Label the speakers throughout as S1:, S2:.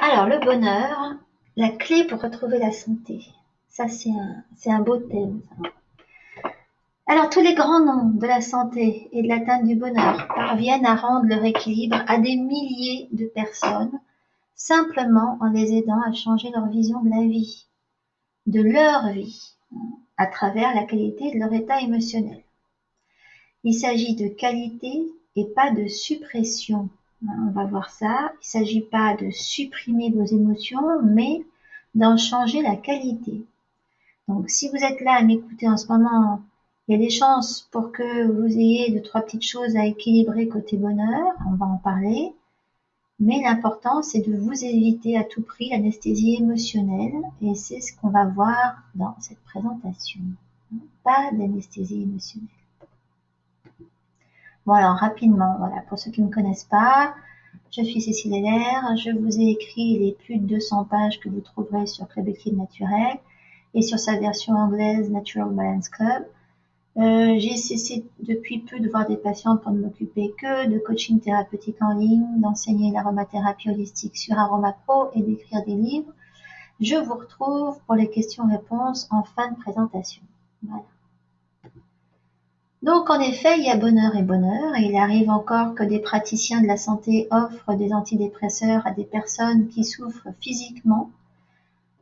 S1: Alors, le bonheur, la clé pour retrouver la santé. Ça, c'est un beau thème. Ça. Alors, tous les grands noms de la santé et de l'atteinte du bonheur parviennent à rendre leur équilibre à des milliers de personnes, simplement en les aidant à changer leur vision de la vie, de leur vie, à travers la qualité de leur état émotionnel. Il s'agit de qualité et pas de suppression. On va voir ça. Il ne s'agit pas de supprimer vos émotions, mais d'en changer la qualité. Donc, si vous êtes là à m'écouter en ce moment, il y a des chances pour que vous ayez 2-3 petites choses à équilibrer côté bonheur. On va en parler. Mais l'important, c'est de vous éviter à tout prix l'anesthésie émotionnelle. Et c'est ce qu'on va voir dans cette présentation. Pas d'anesthésie émotionnelle. Bon alors rapidement, voilà, pour ceux qui ne me connaissent pas, je suis Cécile Heller, je vous ai écrit les plus de 200 pages que vous trouverez sur Club Équilibre Naturel et sur sa version anglaise Natural Balance Club. J'ai cessé depuis peu de voir des patients pour ne m'occuper que de coaching thérapeutique en ligne, d'enseigner l'aromathérapie holistique sur AromaPro et d'écrire des livres. Je vous retrouve pour les questions-réponses en fin de présentation. Voilà. Donc en effet, il y a bonheur et bonheur, et il arrive encore que des praticiens de la santé offrent des antidépresseurs à des personnes qui souffrent physiquement,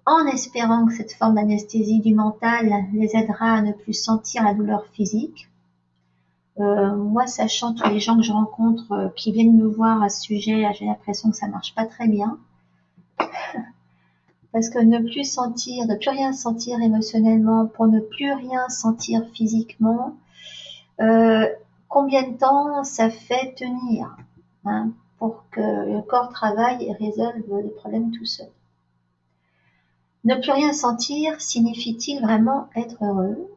S1: en espérant que cette forme d'anesthésie du mental les aidera à ne plus sentir la douleur physique. Moi, sachant tous les gens que je rencontre qui viennent me voir à ce sujet, j'ai l'impression que ça marche pas très bien. Parce que ne plus rien sentir émotionnellement pour ne plus rien sentir physiquement, combien de temps ça fait tenir pour que le corps travaille et résolve les problèmes tout seul. Ne plus rien sentir signifie-t-il vraiment être heureux?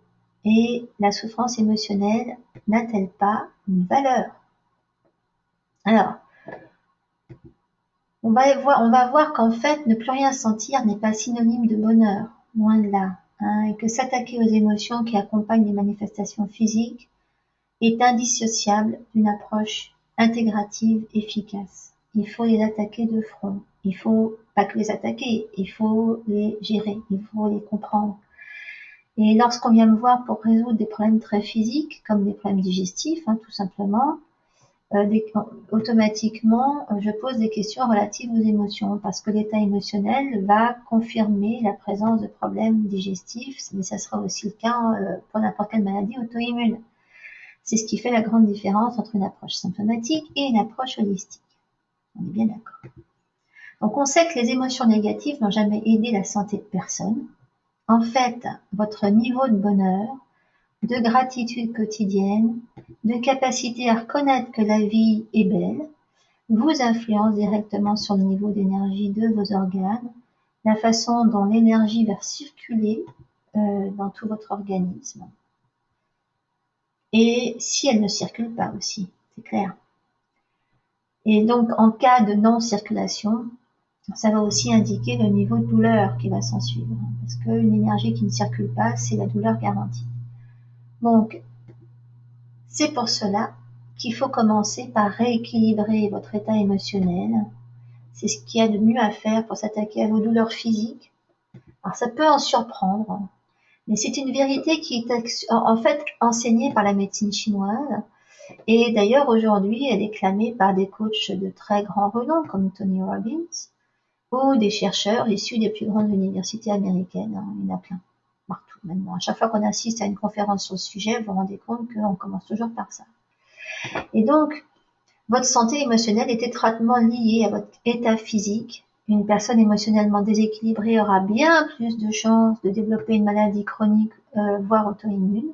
S1: Et la souffrance émotionnelle n'a-t-elle pas une valeur? Alors, on va voir qu'en fait, ne plus rien sentir n'est pas synonyme de bonheur, loin de là, et que s'attaquer aux émotions qui accompagnent les manifestations physiques est indissociable d'une approche intégrative efficace. Il faut les attaquer de front. Il faut pas que les attaquer, il faut les gérer, il faut les comprendre. Et lorsqu'on vient me voir pour résoudre des problèmes très physiques, comme des problèmes digestifs, tout simplement, automatiquement, je pose des questions relatives aux émotions, parce que l'état émotionnel va confirmer la présence de problèmes digestifs, mais ça sera aussi le cas pour n'importe quelle maladie auto-immune. C'est ce qui fait la grande différence entre une approche symptomatique et une approche holistique. On est bien d'accord. Donc on sait que les émotions négatives n'ont jamais aidé la santé de personne. En fait, votre niveau de bonheur, de gratitude quotidienne, de capacité à reconnaître que la vie est belle, vous influence directement sur le niveau d'énergie de vos organes, la façon dont l'énergie va circuler dans tout votre organisme. Et si elle ne circule pas aussi, c'est clair. Et donc, en cas de non-circulation, ça va aussi indiquer le niveau de douleur qui va s'en suivre. Parce qu'une énergie qui ne circule pas, c'est la douleur garantie. Donc, c'est pour cela qu'il faut commencer par rééquilibrer votre état émotionnel. C'est ce qu'il y a de mieux à faire pour s'attaquer à vos douleurs physiques. Alors, ça peut en surprendre, mais c'est une vérité qui est en fait enseignée par la médecine chinoise. Et d'ailleurs, aujourd'hui, elle est clamée par des coachs de très grand renom, comme Tony Robbins, ou des chercheurs issus des plus grandes universités américaines. Il y en a plein, partout maintenant. À chaque fois qu'on assiste à une conférence sur le sujet, vous vous rendez compte qu'on commence toujours par ça. Et donc, votre santé émotionnelle est étroitement liée à votre état physique. Une personne émotionnellement déséquilibrée aura bien plus de chances de développer une maladie chronique, voire auto-immune.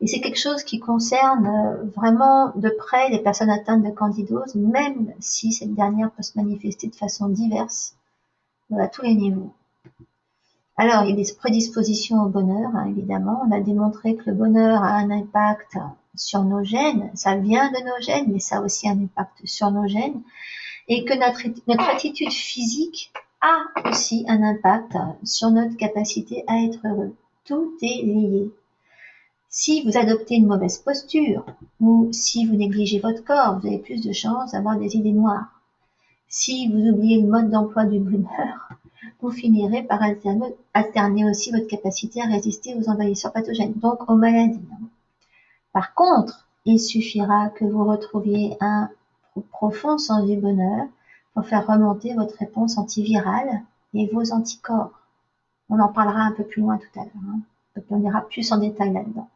S1: Et c'est quelque chose qui concerne vraiment de près les personnes atteintes de candidose, même si cette dernière peut se manifester de façon diverse à tous les niveaux. Alors, il y a des prédispositions au bonheur, évidemment. On a démontré que le bonheur a un impact sur nos gènes. Ça vient de nos gènes, mais ça a aussi un impact sur nos gènes. Et que notre attitude physique a aussi un impact sur notre capacité à être heureux. Tout est lié. Si vous adoptez une mauvaise posture ou si vous négligez votre corps, vous avez plus de chances d'avoir des idées noires. Si vous oubliez le mode d'emploi du bonheur, vous finirez par alterner aussi votre capacité à résister aux envahisseurs pathogènes, donc aux maladies. Par contre, il suffira que vous retrouviez un profond sens du bonheur pour faire remonter votre réponse antivirale et vos anticorps. On en parlera un peu plus loin tout à l'heure. On ira plus en détail là-dedans.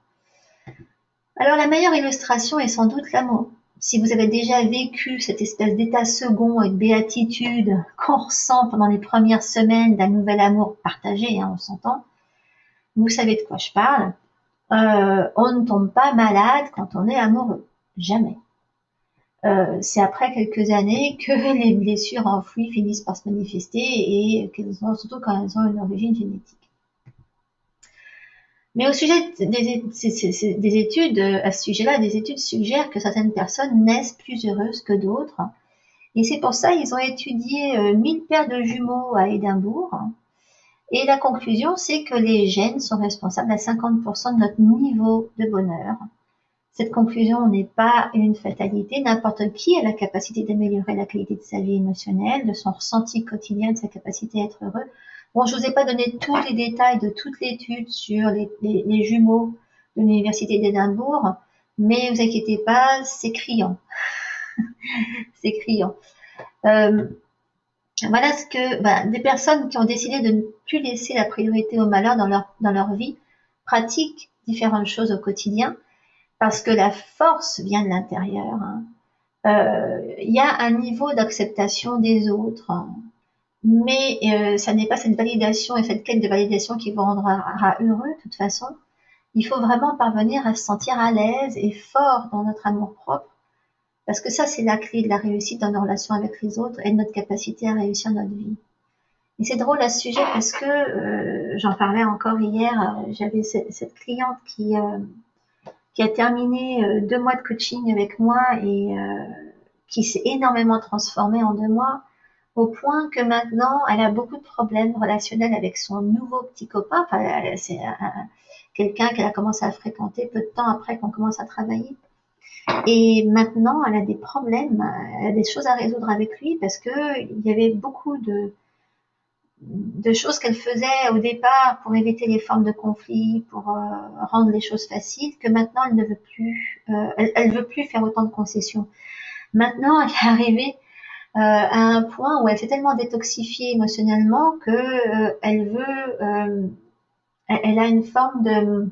S1: Alors la meilleure illustration est sans doute l'amour. Si vous avez déjà vécu cette espèce d'état second et de béatitude qu'on ressent pendant les premières semaines d'un nouvel amour partagé, on s'entend, vous savez de quoi je parle. On ne tombe pas malade quand on est amoureux. Jamais. C'est après quelques années que les blessures enfouies finissent par se manifester et surtout quand elles ont une origine génétique. Mais au sujet des études, à ce sujet-là, des études suggèrent que certaines personnes naissent plus heureuses que d'autres. Et c'est pour ça qu'ils ont étudié 1000 paires de jumeaux à Édimbourg. Et la conclusion, c'est que les gènes sont responsables à 50% de notre niveau de bonheur. Cette conclusion n'est pas une fatalité. N'importe qui a la capacité d'améliorer la qualité de sa vie émotionnelle, de son ressenti quotidien, de sa capacité à être heureux. Bon, je vous ai pas donné tous les détails de toute l'étude sur les jumeaux de l'université d'Édimbourg, mais vous inquiétez pas, c'est criant. C'est criant. Voilà ce que des personnes qui ont décidé de ne plus laisser la priorité au malheur dans leur vie pratiquent différentes choses au quotidien parce que la force vient de l'intérieur. Il y a un niveau d'acceptation des autres. Mais ça n'est pas cette validation et cette quête de validation qui vous rendra heureux de toute façon. Il faut vraiment parvenir à se sentir à l'aise et fort dans notre amour-propre, parce que ça, c'est la clé de la réussite dans nos relations avec les autres et de notre capacité à réussir notre vie. Et c'est drôle à ce sujet parce que j'en parlais encore hier, j'avais cette cliente qui a terminé 2 mois de coaching avec moi et qui s'est énormément transformée en 2 mois. Au point que maintenant, elle a beaucoup de problèmes relationnels avec son nouveau petit copain. Enfin, c'est quelqu'un qu'elle a commencé à fréquenter peu de temps après qu'on commence à travailler. Et maintenant, elle a des problèmes, elle a des choses à résoudre avec lui parce que il y avait beaucoup de choses qu'elle faisait au départ pour éviter les formes de conflit, pour rendre les choses faciles, que maintenant elle ne veut plus. Elle veut plus faire autant de concessions. Maintenant, elle est arrivée à un point où elle s'est tellement détoxifiée émotionnellement que elle veut, elle a une forme de,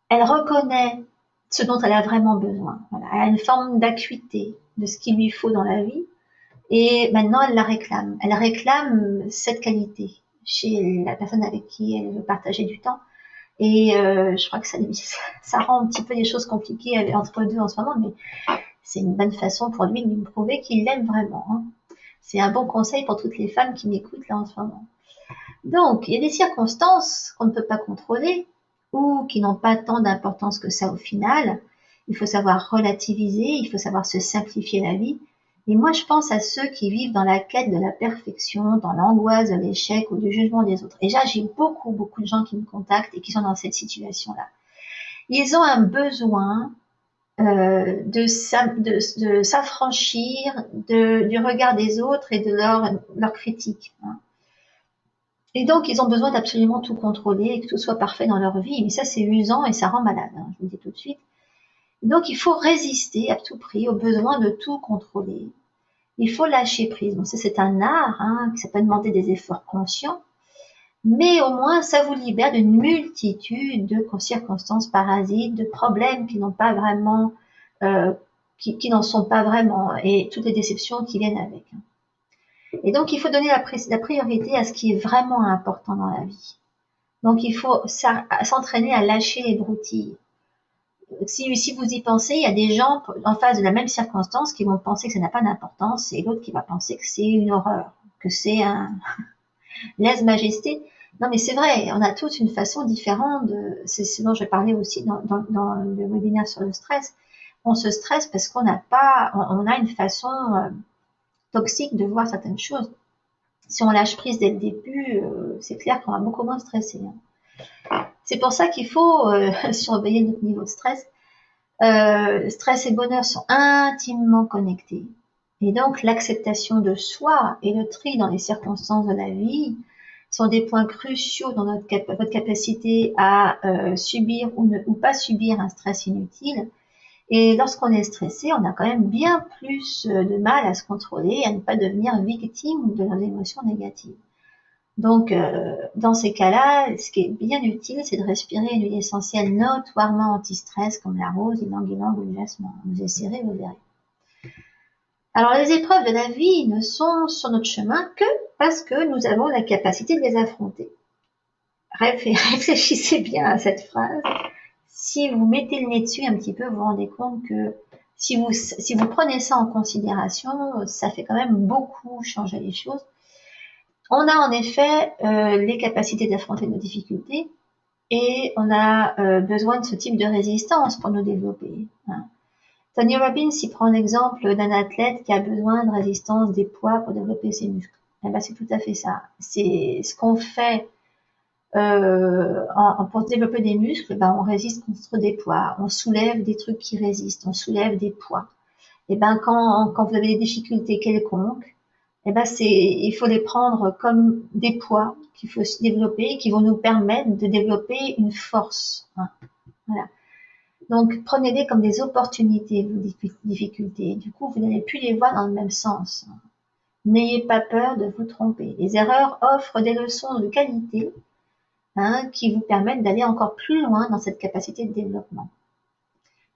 S1: elle reconnaît ce dont elle a vraiment besoin. Voilà. Elle a une forme d'acuité de ce qu'il lui faut dans la vie, et maintenant elle la réclame. Elle réclame cette qualité chez la personne avec qui elle veut partager du temps. Et je crois que ça rend un petit peu les choses compliquées entre eux deux en ce moment, mais c'est une bonne façon pour lui de me prouver qu'il l'aime vraiment. C'est un bon conseil pour toutes les femmes qui m'écoutent là en ce moment. Donc, il y a des circonstances qu'on ne peut pas contrôler ou qui n'ont pas tant d'importance que ça au final. Il faut savoir relativiser, il faut savoir se simplifier la vie. Et moi, je pense à ceux qui vivent dans la quête de la perfection, dans l'angoisse de l'échec ou du jugement des autres. Et là, j'ai beaucoup de gens qui me contactent et qui sont dans cette situation-là. Ils ont un besoin de s'affranchir du regard des autres et de leur critique. Et donc, ils ont besoin d'absolument tout contrôler et que tout soit parfait dans leur vie. Mais ça, c'est usant et ça rend malade, je vous le dis tout de suite. Et donc, il faut résister à tout prix au besoin de tout contrôler. Il faut lâcher prise. Bon, ça, c'est un art, ça peut demander des efforts conscients. Mais au moins, ça vous libère d'une multitude de circonstances parasites, de problèmes qui n'ont pas vraiment, qui n'en sont pas vraiment, et toutes les déceptions qui viennent avec. Et donc, il faut donner la priorité à ce qui est vraiment important dans la vie. Donc, il faut s'entraîner à lâcher les broutilles. Si vous y pensez, il y a des gens en face de la même circonstance qui vont penser que ça n'a pas d'importance et l'autre qui va penser que c'est une horreur, que c'est un lèse-majesté. Non, mais c'est vrai, on a tous une façon différente c'est ce dont je parlais aussi dans le webinaire sur le stress. On se stresse parce qu'on a une façon toxique de voir certaines choses. Si on lâche prise dès le début, c'est clair qu'on va beaucoup moins stresser. C'est pour ça qu'il faut surveiller notre niveau de stress. Stress et bonheur sont intimement connectés. Et donc, l'acceptation de soi et le tri dans les circonstances de la vie sont des points cruciaux dans votre capacité à subir ou pas subir un stress inutile. Et lorsqu'on est stressé, on a quand même bien plus de mal à se contrôler, à ne pas devenir victime de nos émotions négatives. Donc, dans ces cas-là, ce qui est bien utile, c'est de respirer une huile essentielle notoirement anti-stress comme la rose, l'ylang-ylang ou le jasmin. Vous essayerez, vous verrez. Alors, les épreuves de la vie ne sont sur notre chemin que parce que nous avons la capacité de les affronter. Réfléchissez bien à cette phrase. Si vous mettez le nez dessus un petit peu, vous vous rendez compte que si vous prenez ça en considération, ça fait quand même beaucoup changer les choses. On a en effet les capacités d'affronter nos difficultés et on a besoin de ce type de résistance pour nous développer. Hein. Tony Robbins, il prend l'exemple d'un athlète qui a besoin de résistance des poids pour développer ses muscles. Eh ben, c'est tout à fait ça. C'est ce qu'on fait pour développer des muscles. Ben, on résiste contre des poids, on soulève des trucs qui résistent, on soulève des poids. Et ben quand vous avez des difficultés quelconques, eh ben il faut les prendre comme des poids qu'il faut se développer, qui vont nous permettre de développer une force. Hein. Voilà. Donc prenez-les comme des opportunités, vos difficultés. Du coup, vous n'allez plus les voir dans le même sens. N'ayez pas peur de vous tromper. Les erreurs offrent des leçons de qualité, hein, qui vous permettent d'aller encore plus loin dans cette capacité de développement.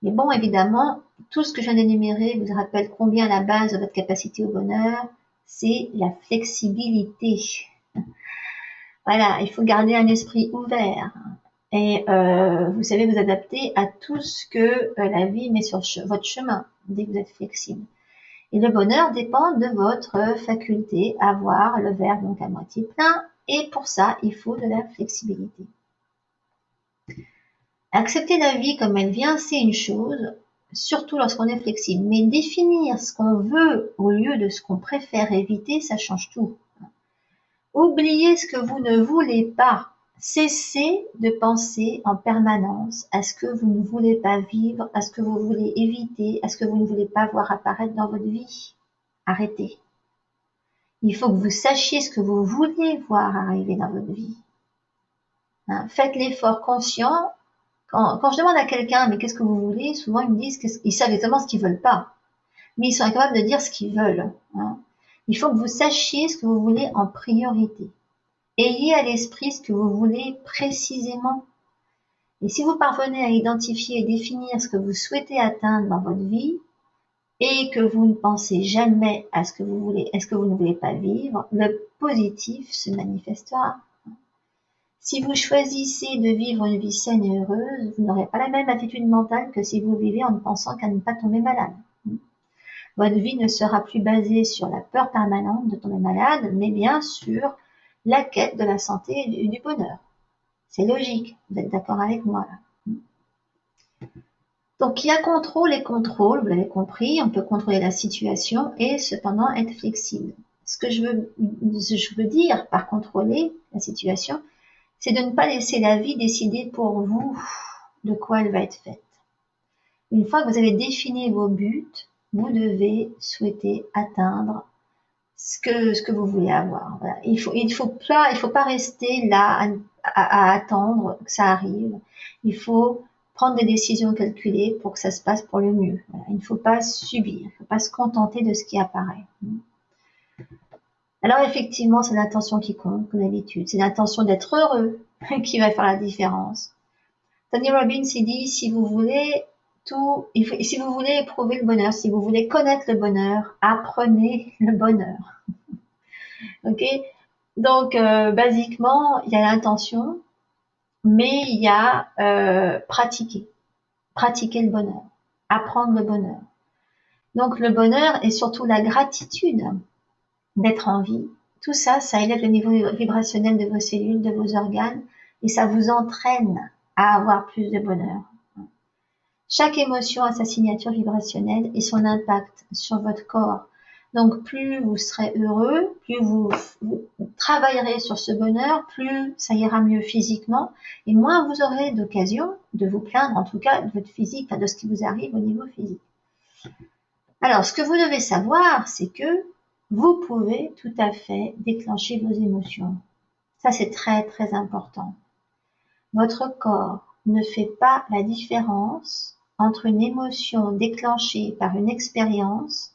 S1: Mais bon, évidemment, tout ce que je viens d'énumérer vous rappelle combien la base de votre capacité au bonheur, c'est la flexibilité. Voilà, il faut garder un esprit ouvert et vous savez vous adapter à tout ce que la vie met sur votre chemin dès que vous êtes flexible. Et le bonheur dépend de votre faculté à voir le verre donc à moitié plein et pour ça, il faut de la flexibilité. Accepter la vie comme elle vient, c'est une chose, surtout lorsqu'on est flexible. Mais définir ce qu'on veut au lieu de ce qu'on préfère éviter, ça change tout. Oubliez ce que vous ne voulez pas. Cessez de penser en permanence à ce que vous ne voulez pas vivre, à ce que vous voulez éviter, à ce que vous ne voulez pas voir apparaître dans votre vie. Arrêtez. Il faut que vous sachiez ce que vous voulez voir arriver dans votre vie. Hein, faites l'effort conscient. Quand je demande à quelqu'un, mais qu'est-ce que vous voulez, souvent ils me disent qu'ils savent exactement ce qu'ils veulent pas. Mais ils sont incapables de dire ce qu'ils veulent. Hein. Il faut que vous sachiez ce que vous voulez en priorité. Ayez à l'esprit ce que vous voulez précisément. Et si vous parvenez à identifier et définir ce que vous souhaitez atteindre dans votre vie, et que vous ne pensez jamais à ce que vous voulez, est-ce que vous ne voulez pas vivre, le positif se manifestera. Si vous choisissez de vivre une vie saine et heureuse, vous n'aurez pas la même attitude mentale que si vous vivez en ne pensant qu'à ne pas tomber malade. Votre vie ne sera plus basée sur la peur permanente de tomber malade, mais bien sur la quête de la santé et du bonheur. C'est logique, vous êtes d'accord avec moi là. Donc il y a contrôle et contrôle, vous l'avez compris, on peut contrôler la situation et cependant être flexible. Ce que je veux dire par contrôler la situation, c'est de ne pas laisser la vie décider pour vous de quoi elle va être faite. Une fois que vous avez défini vos buts, vous devez souhaiter atteindre ce que vous voulez avoir. Voilà. Il faut pas rester là à attendre que ça arrive. Il faut prendre des décisions calculées pour que ça se passe pour le mieux. Voilà. Il ne faut pas subir, il ne faut pas se contenter de ce qui apparaît. Alors effectivement, c'est l'intention qui compte, comme d'habitude. C'est l'intention d'être heureux qui va faire la différence. Tony Robbins, il dit, si vous voulez éprouver le bonheur, si vous voulez connaître le bonheur, apprenez le bonheur. Ok? Donc, basiquement, il y a l'intention, mais il y a pratiquer le bonheur, apprendre le bonheur. Donc, le bonheur et surtout la gratitude d'être en vie. Tout ça, ça élève le niveau vibrationnel de vos cellules, de vos organes, et ça vous entraîne à avoir plus de bonheur. Chaque émotion a sa signature vibrationnelle et son impact sur votre corps. Donc, plus vous serez heureux, plus vous travaillerez sur ce bonheur, plus ça ira mieux physiquement, et moins vous aurez d'occasion de vous plaindre, en tout cas, de votre physique, enfin, de ce qui vous arrive au niveau physique. Alors, ce que vous devez savoir, c'est que vous pouvez tout à fait déclencher vos émotions. Ça, c'est très, très important. Votre corps ne fait pas la différence entre une émotion déclenchée par une expérience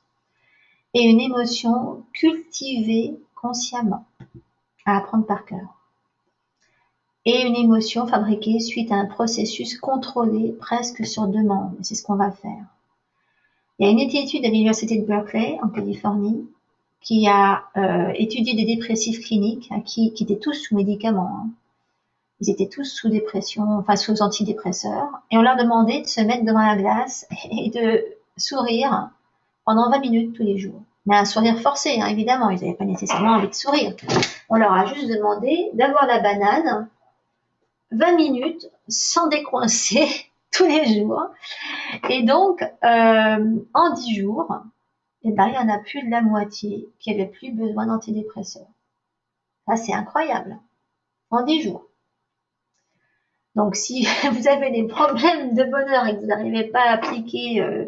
S1: et une émotion cultivée consciemment, à apprendre par cœur, et une émotion fabriquée suite à un processus contrôlé presque sur demande. C'est ce qu'on va faire. Il y a une étude à l'université de Berkeley, en Californie, qui a étudié des dépressifs cliniques qui étaient tous sous médicaments. Ils étaient tous sous dépression, enfin sous antidépresseurs, et on leur demandait de se mettre devant la glace et de sourire pendant 20 minutes tous les jours. Mais un sourire forcé, hein, évidemment, ils n'avaient pas nécessairement envie de sourire. On leur a juste demandé d'avoir la banane 20 minutes sans décoincer tous les jours. Et donc, en 10 jours, eh ben, il y en a plus de la moitié qui avait plus besoin d'antidépresseurs. Ça, c'est incroyable. En 10 jours. Donc, si vous avez des problèmes de bonheur et que vous n'arrivez pas à appliquer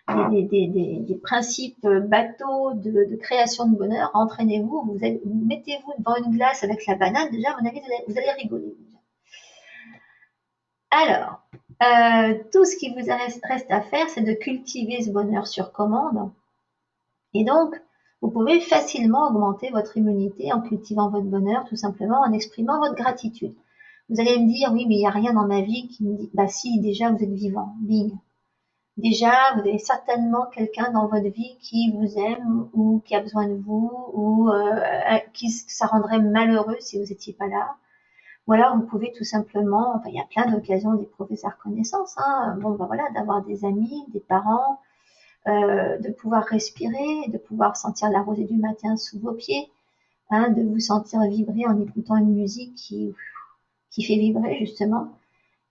S1: des principes bateaux de création de bonheur, entraînez-vous, mettez-vous devant une glace avec la banane, déjà, à mon avis, vous allez rigoler. Alors, tout ce qui vous reste à faire, c'est de cultiver ce bonheur sur commande. Et donc, vous pouvez facilement augmenter votre immunité en cultivant votre bonheur, tout simplement en exprimant votre gratitude. Vous allez me dire, oui, mais il n'y a rien dans ma vie qui me dit, bah si, déjà, vous êtes vivant, bing. Déjà, vous avez certainement quelqu'un dans votre vie qui vous aime ou qui a besoin de vous ou qui ça rendrait malheureux si vous n'étiez pas là. Ou alors, vous pouvez tout simplement, enfin, il y a plein d'occasions d'éprouver sa reconnaissance, hein. Bon, ben voilà, d'avoir des amis, des parents, de pouvoir respirer, de pouvoir sentir la rosée du matin sous vos pieds, hein, de vous sentir vibrer en écoutant une musique qui fait vibrer, justement.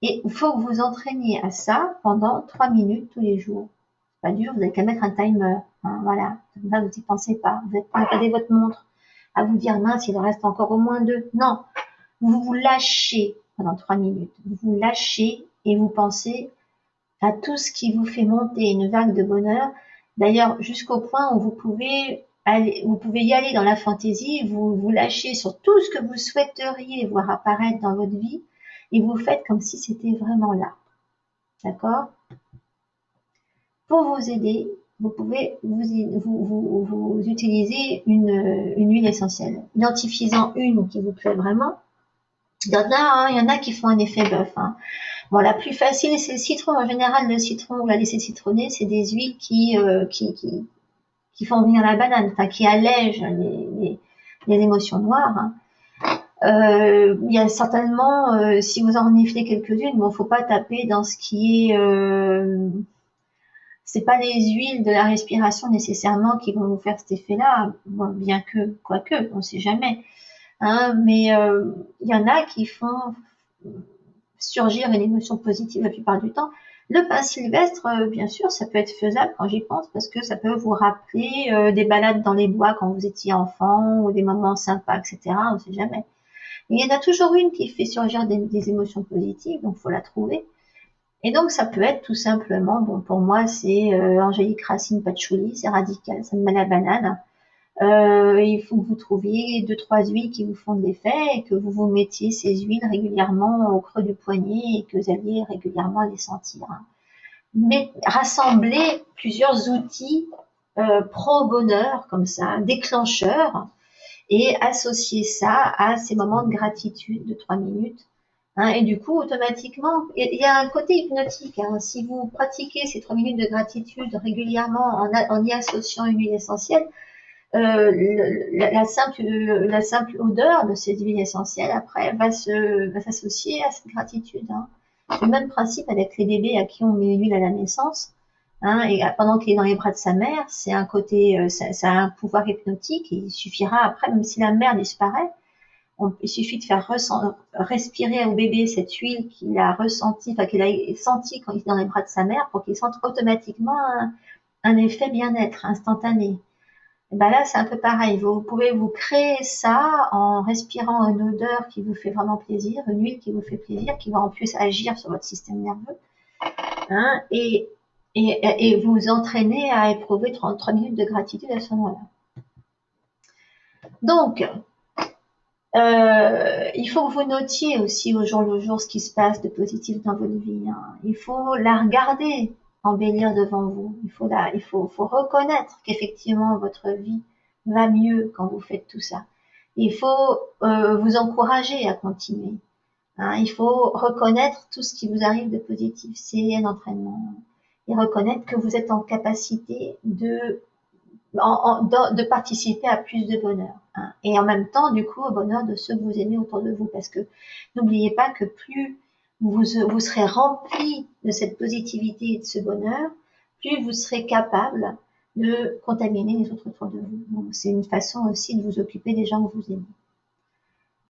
S1: Et il faut que vous entraîniez à ça pendant 3 minutes tous les jours. C'est pas dur, vous avez qu'à mettre un timer, hein, voilà. Là, vous n'y pensez pas. Vous n'êtes pas à regarder votre montre, à vous dire, mince, il en reste encore au moins 2. Non. Vous vous lâchez pendant 3 minutes. Vous vous lâchez et vous pensez à tout ce qui vous fait monter une vague de bonheur. D'ailleurs, jusqu'au point où vous pouvez y aller dans la fantaisie, vous vous lâchez sur tout ce que vous souhaiteriez voir apparaître dans votre vie et vous faites comme si c'était vraiment là. D'accord? Pour vous aider, vous pouvez vous utiliser une huile essentielle. Identifiez-en une qui vous plaît vraiment. Il y en a qui font un effet bœuf. Hein. Bon, la plus facile, c'est le citron. En général, le citron, on va laisser citronner, c'est des huiles qui font venir la banane, enfin, qui allègent les émotions noires. Hein. Il y a certainement, si vous en reniflez quelques-unes, bon, faut pas taper dans ce qui est, c'est pas les huiles de la respiration nécessairement qui vont vous faire cet effet-là, bon, bien que, quoique, on sait jamais. Hein, mais il y en a qui font surgir une émotion positive la plupart du temps. Le pain sylvestre, bien sûr, ça peut être faisable quand j'y pense parce que ça peut vous rappeler des balades dans les bois quand vous étiez enfant ou des moments sympas, etc. On ne sait jamais. Mais il y en a toujours une qui fait surgir des émotions positives, donc faut la trouver. Et donc ça peut être tout simplement, bon pour moi c'est angélique racine patchouli, c'est radical, ça me met la banane. Il faut que vous trouviez 2-3 huiles qui vous font de l'effet et que vous mettiez ces huiles régulièrement au creux du poignet et que vous alliez régulièrement les sentir. Mais rassembler plusieurs outils pro-bonheur comme ça, déclencheurs, et associer ça à ces moments de gratitude de 3 minutes. Hein, et du coup, automatiquement, il y a un côté hypnotique. Hein, si vous pratiquez ces 3 minutes de gratitude régulièrement en y associant une huile essentielle, la simple odeur de cette huile essentielle après va s'associer à cette gratitude. Hein. C'est le même principe avec les bébés à qui on met une huile à la naissance. Hein, et pendant qu'il est dans les bras de sa mère, c'est un côté, ça a un pouvoir hypnotique. Et il suffira après, même si la mère disparaît, il suffit de faire respirer au bébé cette huile qu'il a ressentie, enfin qu'il a senti quand il est dans les bras de sa mère, pour qu'il sente automatiquement un effet bien-être instantané. Et ben là, c'est un peu pareil. Vous pouvez vous créer ça en respirant une odeur qui vous fait vraiment plaisir, une huile qui vous fait plaisir, qui va en plus agir sur votre système nerveux. Hein, et et vous entraîner à éprouver 33 minutes de gratitude à ce moment-là. Donc, il faut que vous notiez aussi au jour le jour ce qui se passe de positif dans votre vie. Hein. Il faut la regarder embellir devant vous. Il faut reconnaître qu'effectivement votre vie va mieux quand vous faites tout ça. Il faut vous encourager à continuer. Hein. Il faut reconnaître tout ce qui vous arrive de positif. C'est un entraînement. Et reconnaître que vous êtes en capacité de participer à plus de bonheur. Hein. Et en même temps, du coup, au bonheur de ceux que vous aimez autour de vous. Parce que n'oubliez pas que plus vous serez rempli de cette positivité et de ce bonheur, plus vous serez capable de contaminer les autres autour de vous. Donc, c'est une façon aussi de vous occuper des gens que vous aimez.